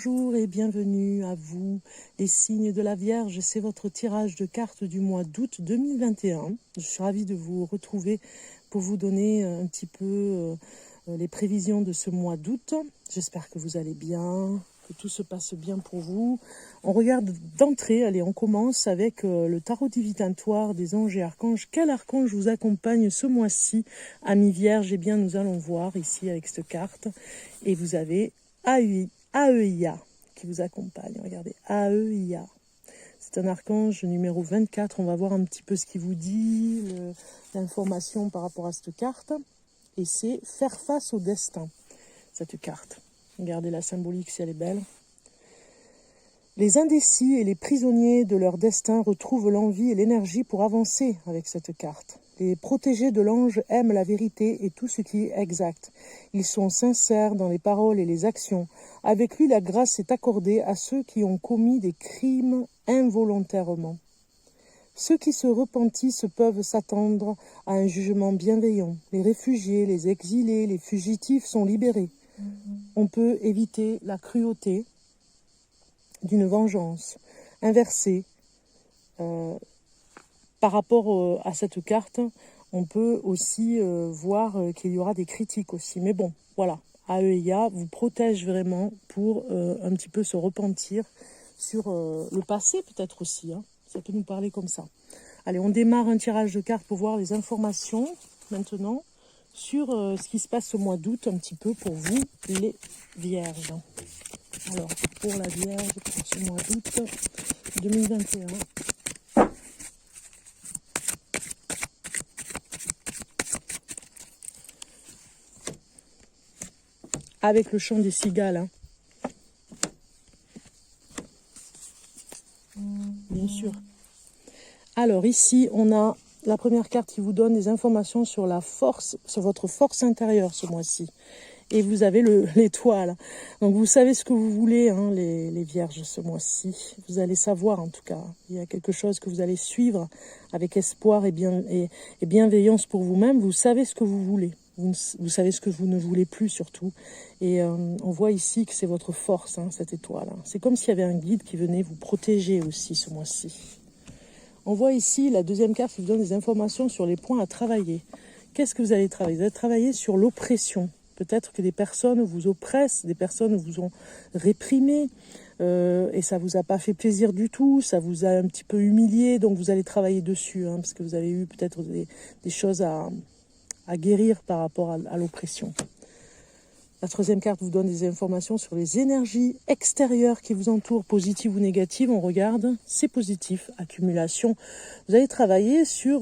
Bonjour et bienvenue à vous, les signes de la Vierge. C'est votre tirage de cartes du mois d'août 2021. Je suis ravie de vous retrouver pour vous donner un petit peu les prévisions de ce mois d'août. J'espère que vous allez bien, que tout se passe bien pour vous. On regarde d'entrée, allez, on commence avec le tarot divinatoire des anges et archanges. Quel archange vous accompagne ce mois-ci, amis Vierge? Eh bien, nous allons voir ici avec cette carte. Et vous avez Aeia qui vous accompagne. Regardez, Aeia. C'est un archange numéro 24. On va voir un petit peu ce qu'il vous dit, l'information par rapport à cette carte. Et c'est faire face au destin, cette carte. Regardez la symbolique si elle est belle. Les indécis et les prisonniers de leur destin retrouvent l'envie et l'énergie pour avancer avec cette carte. Les protégés de l'ange aiment la vérité et tout ce qui est exact. Ils sont sincères dans les paroles et les actions. Avec lui, la grâce est accordée à ceux qui ont commis des crimes involontairement. Ceux qui se repentissent peuvent s'attendre à un jugement bienveillant. Les réfugiés, les exilés, les fugitifs sont libérés. On peut éviter la cruauté d'une vengeance inversée. Par rapport à cette carte, on peut aussi voir qu'il y aura des critiques aussi. Mais bon, voilà, Aeia vous protège vraiment pour un petit peu se repentir sur le passé peut-être aussi. Hein. Ça peut nous parler comme ça. Allez, on démarre un tirage de cartes pour voir les informations maintenant sur ce qui se passe au mois d'août, un petit peu pour vous, les Vierges. Alors, pour la Vierge, pour ce mois d'août 2021. Avec le chant des cigales. Hein. Bien sûr. Alors ici, on a la première carte qui vous donne des informations sur la force, sur votre force intérieure ce mois-ci. Et vous avez l'étoile. Donc vous savez ce que vous voulez, hein, les Vierges, ce mois-ci. Vous allez savoir en tout cas. Il y a quelque chose que vous allez suivre avec espoir et bienveillance pour vous-même. Vous savez ce que vous voulez. Vous savez ce que vous ne voulez plus surtout. Et on voit ici que c'est votre force, hein, cette étoile. Hein. C'est comme s'il y avait un guide qui venait vous protéger aussi ce mois-ci. On voit ici la deuxième carte qui vous donne des informations sur les points à travailler. Qu'est-ce que vous allez travailler? Vous allez travailler sur l'oppression. Peut-être que des personnes vous oppressent, des personnes vous ont réprimé et ça vous a pas fait plaisir du tout, ça vous a un petit peu humilié, donc vous allez travailler dessus, hein, parce que vous avez eu peut-être des choses à guérir par rapport à l'oppression. La troisième carte vous donne des informations sur les énergies extérieures qui vous entourent, positives ou négatives. On regarde, c'est positif, accumulation. Vous allez travailler sur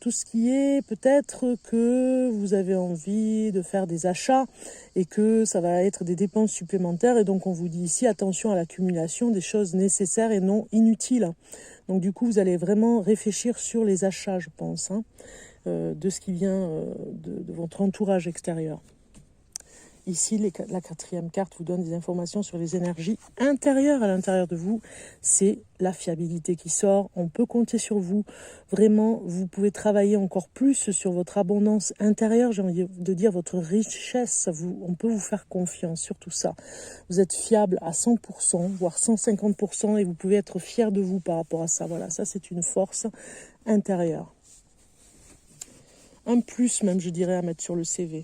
tout ce qui est peut-être que vous avez envie de faire des achats et que ça va être des dépenses supplémentaires. Et donc on vous dit ici, attention à l'accumulation des choses nécessaires et non inutiles. Donc du coup, vous allez vraiment réfléchir sur les achats, je pense, hein, de ce qui vient de votre entourage extérieur. Ici, la quatrième carte vous donne des informations sur les énergies intérieures à l'intérieur de vous. C'est la fiabilité qui sort. On peut compter sur vous. Vraiment, vous pouvez travailler encore plus sur votre abondance intérieure. J'ai envie de dire votre richesse. On peut vous faire confiance sur tout ça. Vous êtes fiable à 100%, voire 150%, et vous pouvez être fier de vous par rapport à ça. Voilà, ça c'est une force intérieure. Un plus même, je dirais, à mettre sur le CV.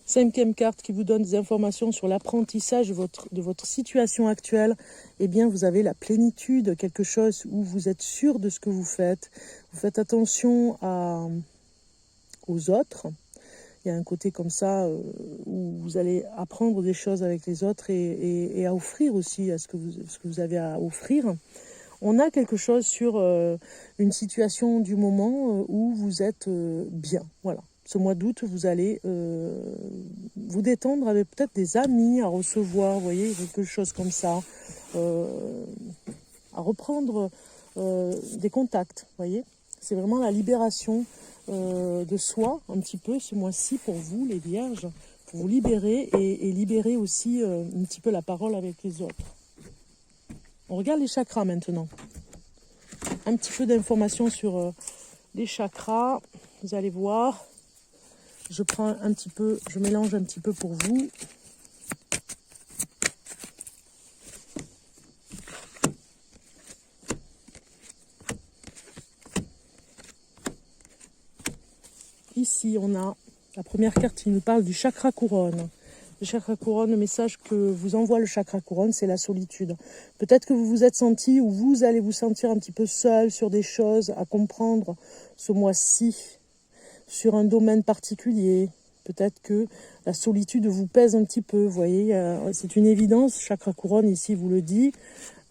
Cinquième carte qui vous donne des informations sur l'apprentissage de votre situation actuelle. Eh bien, vous avez la plénitude, quelque chose où vous êtes sûr de ce que vous faites. Vous faites attention aux autres. Il y a un côté comme ça où vous allez apprendre des choses avec les autres et à offrir aussi ce que vous avez à offrir. On a quelque chose sur une situation du moment où vous êtes bien. Voilà. Ce mois d'août, vous allez vous détendre avec peut-être des amis à recevoir, vous voyez, quelque chose comme ça, à reprendre des contacts, vous voyez. C'est vraiment la libération de soi, un petit peu, ce mois-ci, pour vous, les Vierges, pour vous libérer et libérer aussi un petit peu la parole avec les autres. On regarde les chakras maintenant. Un petit peu d'informations sur les chakras, vous allez voir. Je mélange un petit peu pour vous. ici, on a la première carte qui nous parle du chakra couronne. Le chakra couronne, le message que vous envoie le chakra couronne, c'est la solitude. Peut-être que vous vous êtes senti ou vous allez vous sentir un petit peu seul sur des choses à comprendre ce mois-ci, sur un domaine particulier. Peut-être que la solitude vous pèse un petit peu, vous voyez, c'est une évidence, chakra couronne ici vous le dit.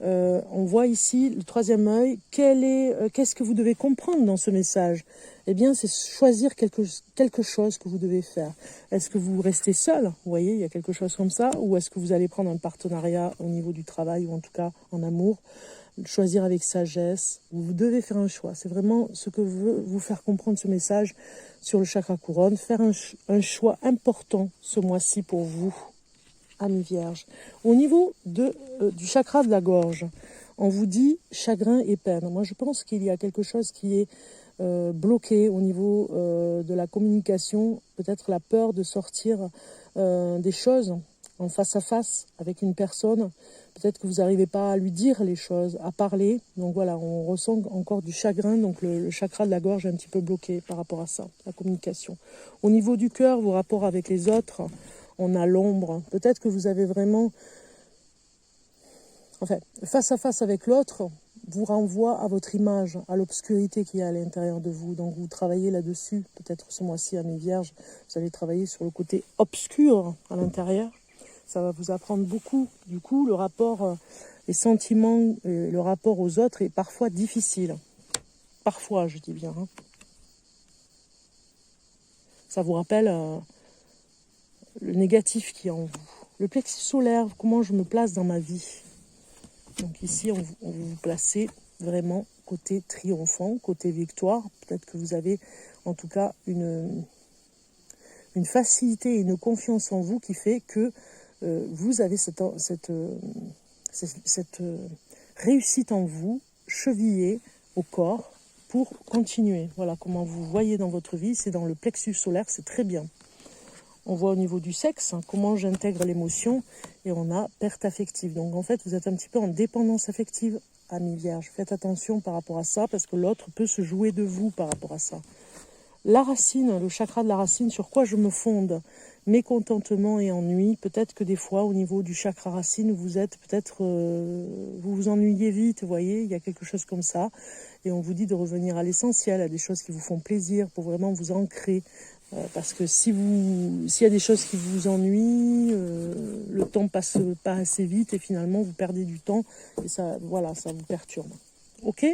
On voit ici le troisième œil, qu'est-ce que vous devez comprendre dans ce message? Eh bien, c'est choisir quelque chose que vous devez faire. Est-ce que vous restez seul? Vous voyez, il y a quelque chose comme ça. Ou est-ce que vous allez prendre un partenariat au niveau du travail ou en tout cas en amour? Choisir avec sagesse. Vous devez faire un choix. C'est vraiment ce que veut vous faire comprendre ce message sur le chakra couronne. Faire un choix important ce mois-ci pour vous, Amis Vierge. Au niveau du chakra de la gorge, on vous dit chagrin et peine. Moi, je pense qu'il y a quelque chose qui est bloqué au niveau de la communication, peut-être la peur de sortir des choses en face à face avec une personne. Peut-être que vous n'arrivez pas à lui dire les choses, à parler. Donc voilà, on ressent encore du chagrin. Donc le chakra de la gorge est un petit peu bloqué par rapport à ça, la communication. Au niveau du cœur, vos rapports avec les autres, on a l'ombre. Peut-être que vous avez vraiment... Enfin, face à face avec l'autre, vous renvoie à votre image, à l'obscurité qu'il y a à l'intérieur de vous. Donc vous travaillez là-dessus. Peut-être ce mois-ci, Amis Vierges, vous allez travailler sur le côté obscur à l'intérieur. Ça va vous apprendre beaucoup. Du coup, le rapport, les sentiments, le rapport aux autres est parfois difficile. Parfois, je dis bien. Hein. Ça vous rappelle le négatif qui est en vous. Le plexus solaire, comment je me place dans ma vie. Donc ici, on vous placez vraiment côté triomphant, côté victoire. Peut-être que vous avez en tout cas une facilité et une confiance en vous qui fait que vous avez cette réussite en vous, chevillée au corps pour continuer. Voilà comment vous voyez dans votre vie, c'est dans le plexus solaire, c'est très bien. On voit au niveau du sexe, hein, comment j'intègre l'émotion, et on a perte affective. Donc en fait, vous êtes un petit peu en dépendance affective, Amis Vierges. Faites attention par rapport à ça, parce que l'autre peut se jouer de vous par rapport à ça. La racine, le chakra de la racine, sur quoi je me fonde? Mécontentement et ennui. Peut-être que des fois, au niveau du chakra racine, vous êtes peut-être... vous vous ennuyez vite, vous voyez, il y a quelque chose comme ça. Et on vous dit de revenir à l'essentiel, à des choses qui vous font plaisir, pour vraiment vous ancrer. Parce que s'il y a des choses qui vous ennuient, le temps passe pas assez vite et finalement vous perdez du temps et ça, voilà, ça vous perturbe. Ok ?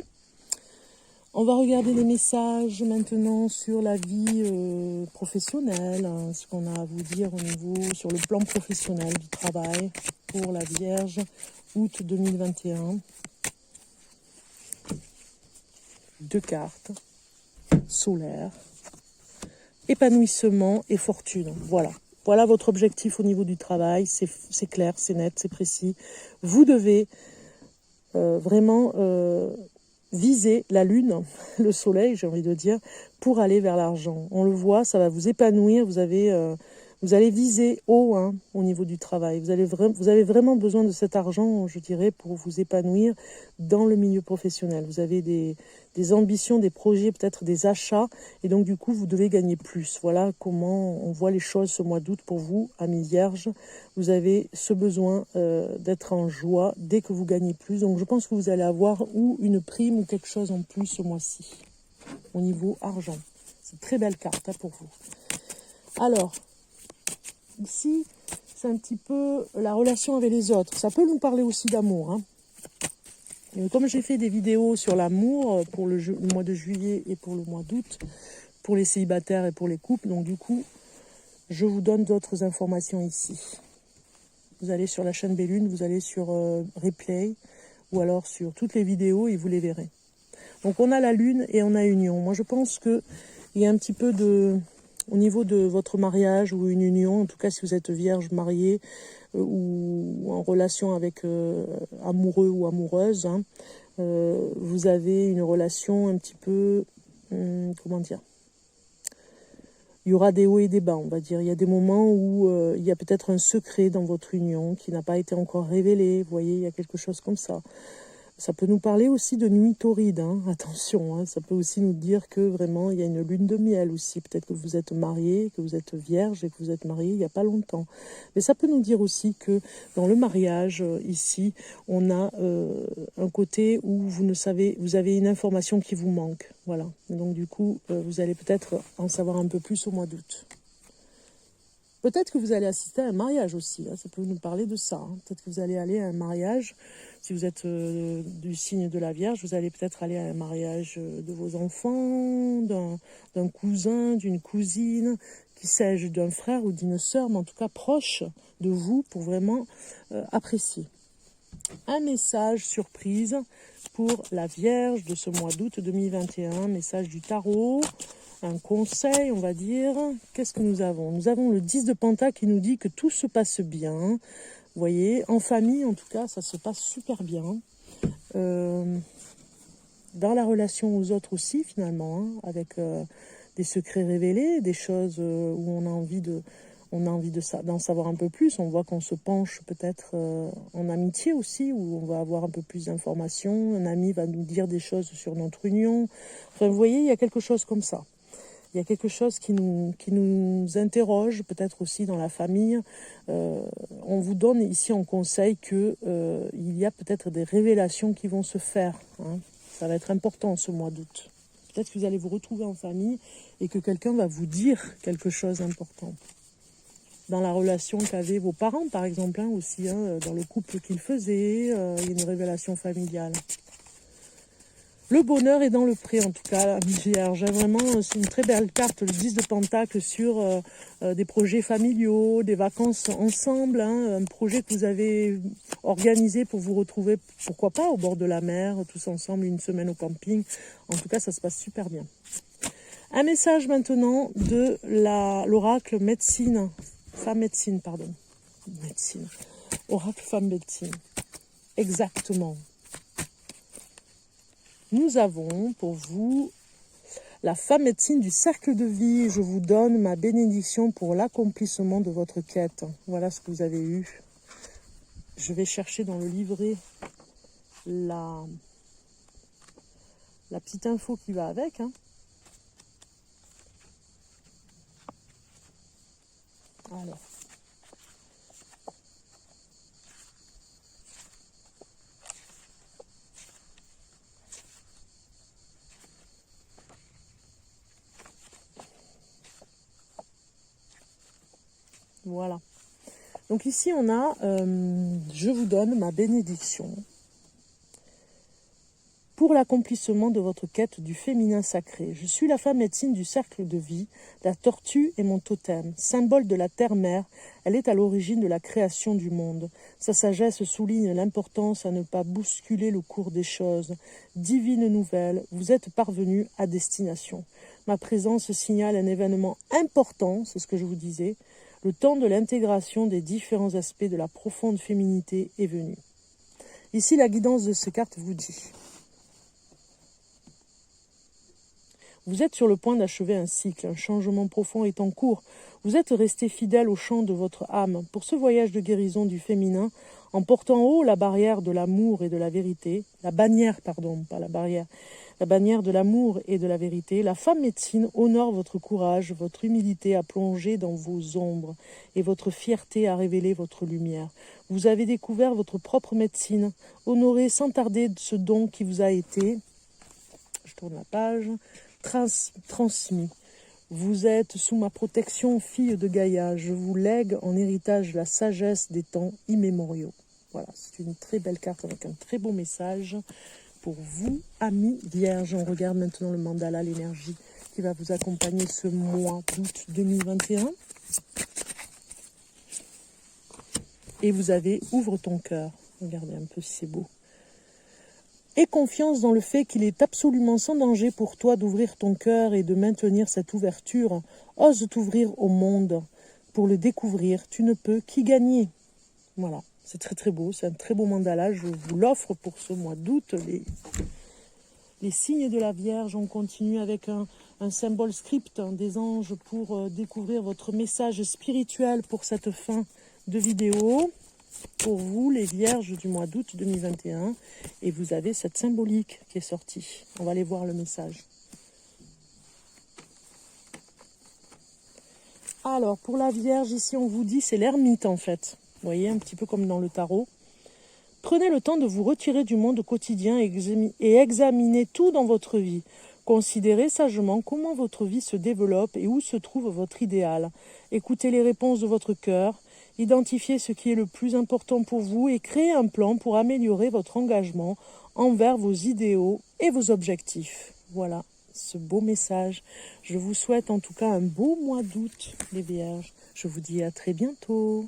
On va regarder les messages maintenant sur la vie professionnelle, hein, ce qu'on a à vous dire au niveau sur le plan professionnel du travail pour la Vierge, août 2021. 2 cartes solaires. Épanouissement et fortune. Voilà. Voilà votre objectif au niveau du travail. C'est clair, c'est net, c'est précis. Vous devez vraiment viser la lune, le soleil, j'ai envie de dire, pour aller vers l'argent. On le voit, ça va vous épanouir. Vous allez viser haut hein, au niveau du travail. Vous avez vraiment besoin de cet argent, je dirais, pour vous épanouir dans le milieu professionnel. Vous avez des ambitions, des projets, peut-être des achats. Et donc, du coup, vous devez gagner plus. Voilà comment on voit les choses ce mois d'août pour vous, Amis Vierges. Vous avez ce besoin d'être en joie dès que vous gagnez plus. Donc, je pense que vous allez avoir ou une prime ou quelque chose en plus ce mois-ci au niveau argent. C'est une très belle carte hein, pour vous. Alors, ici, c'est un petit peu la relation avec les autres. Ça peut nous parler aussi d'amour. Hein. Comme j'ai fait des vidéos sur l'amour pour le mois de juillet et pour le mois d'août, pour les célibataires et pour les couples, donc du coup, je vous donne d'autres informations ici. Vous allez sur la chaîne Bellune, vous allez sur Replay, ou alors sur toutes les vidéos et vous les verrez. Donc on a la lune et on a union. Moi je pense qu'il y a un petit peu de... Au niveau de votre mariage ou une union, en tout cas si vous êtes vierge, mariée ou en relation avec amoureux ou amoureuse, hein, vous avez une relation un petit peu, comment dire, il y aura des hauts et des bas, on va dire. Il y a des moments où il y a peut-être un secret dans votre union qui n'a pas été encore révélé, vous voyez, il y a quelque chose comme ça. Ça peut nous parler aussi de nuit torride, hein. Attention, hein. Ça peut aussi nous dire que vraiment il y a une lune de miel aussi. Peut-être que vous êtes marié, que vous êtes vierge et que vous êtes marié il n'y a pas longtemps. Mais ça peut nous dire aussi que dans le mariage, ici, on a un côté où vous avez une information qui vous manque. Voilà. Et donc du coup, vous allez peut-être en savoir un peu plus au mois d'août. Peut-être que vous allez assister à un mariage aussi, hein. Ça peut nous parler de ça, hein. Peut-être que vous allez aller à un mariage, si vous êtes du signe de la Vierge, vous allez peut-être aller à un mariage de vos enfants, d'un cousin, d'une cousine, qui sais-je, d'un frère ou d'une sœur, mais en tout cas proche de vous pour vraiment apprécier. Un message surprise pour la Vierge de ce mois d'août 2021, message du tarot. Un conseil, on va dire. Qu'est-ce que nous avons? Nous avons le 10 de Pentacle qui nous dit que tout se passe bien. Vous voyez, en famille, en tout cas, ça se passe super bien. Dans la relation aux autres aussi, finalement, hein, avec des secrets révélés, des choses où on a envie d'en savoir un peu plus. On voit qu'on se penche peut-être en amitié aussi, où on va avoir un peu plus d'informations. Un ami va nous dire des choses sur notre union. Enfin, vous voyez, il y a quelque chose comme ça. Il y a quelque chose qui nous interroge, peut-être aussi dans la famille. On vous donne ici en conseil qu'il y a peut-être des révélations qui vont se faire, hein. Ça va être important ce mois d'août. Peut-être que vous allez vous retrouver en famille et que quelqu'un va vous dire quelque chose d'important. Dans la relation qu'avaient vos parents, par exemple, hein, aussi, hein, dans le couple qu'ils faisaient, il y a une révélation familiale. Le bonheur est dans le pré, en tout cas, Vierge. Vraiment, c'est une très belle carte, le 10 de Pentacle, sur des projets familiaux, des vacances ensemble, hein, un projet que vous avez organisé pour vous retrouver, pourquoi pas, au bord de la mer, tous ensemble, une semaine au camping. En tout cas, ça se passe super bien. Un message maintenant de l'oracle médecine, femme médecine, pardon. Médecine. Oracle femme médecine. Exactement. Nous avons pour vous la femme médecine du cercle de vie. Je vous donne ma bénédiction pour l'accomplissement de votre quête. Voilà ce que vous avez eu. Je vais chercher dans le livret la petite info qui va avec, hein. Alors. Voilà. Donc ici, on a je vous donne ma bénédiction pour l'accomplissement de votre quête du féminin sacré. Je suis la femme médecine du cercle de vie. La tortue est mon totem, symbole de la terre-mère. Elle est à l'origine de la création du monde. Sa sagesse souligne l'importance à ne pas bousculer le cours des choses. Divine nouvelle, vous êtes parvenu à destination. Ma présence signale un événement important, c'est ce que je vous disais. Le temps de l'intégration des différents aspects de la profonde féminité est venu. Ici, la guidance de ces cartes vous dit: vous êtes sur le point d'achever un cycle, un changement profond est en cours. Vous êtes resté fidèle au chant de votre âme. Pour ce voyage de guérison du féminin, en portant haut la barrière de l'amour et de la vérité, la bannière de l'amour et de la vérité, la femme médecine honore votre courage, votre humilité à plonger dans vos ombres et votre fierté à révéler votre lumière. Vous avez découvert votre propre médecine. Honorez sans tarder ce don qui vous a été, je tourne la page, transmis. Vous êtes sous ma protection, fille de Gaïa. Je vous lègue en héritage la sagesse des temps immémoriaux. Voilà, c'est une très belle carte avec un très beau message pour vous, amis vierges. On regarde maintenant le mandala, l'énergie qui va vous accompagner ce mois d'août 2021. Et vous avez « Ouvre ton cœur ». Regardez un peu si c'est beau. Aie confiance dans le fait qu'il est absolument sans danger pour toi d'ouvrir ton cœur et de maintenir cette ouverture. Ose t'ouvrir au monde pour le découvrir. Tu ne peux qu'y gagner. Voilà, c'est très très beau. C'est un très beau mandala. Je vous l'offre pour ce mois d'août. Les signes de la Vierge. On continue avec un symbole script des anges pour découvrir votre message spirituel pour cette fin de vidéo. pour vous, les vierges du mois d'août 2021. Et vous avez cette symbolique qui est sortie. On va aller voir le message. Alors, pour la Vierge, ici, on vous dit, c'est l'ermite, en fait. Vous voyez, un petit peu comme dans le tarot. Prenez le temps de vous retirer du monde quotidien et examinez tout dans votre vie. Considérez sagement comment votre vie se développe et où se trouve votre idéal. Écoutez les réponses de votre cœur. Identifiez ce qui est le plus important pour vous et créez un plan pour améliorer votre engagement envers vos idéaux et vos objectifs. Voilà. Ce beau message. Je vous souhaite en tout cas un beau mois d'août, les Vierges. Je vous dis à très bientôt.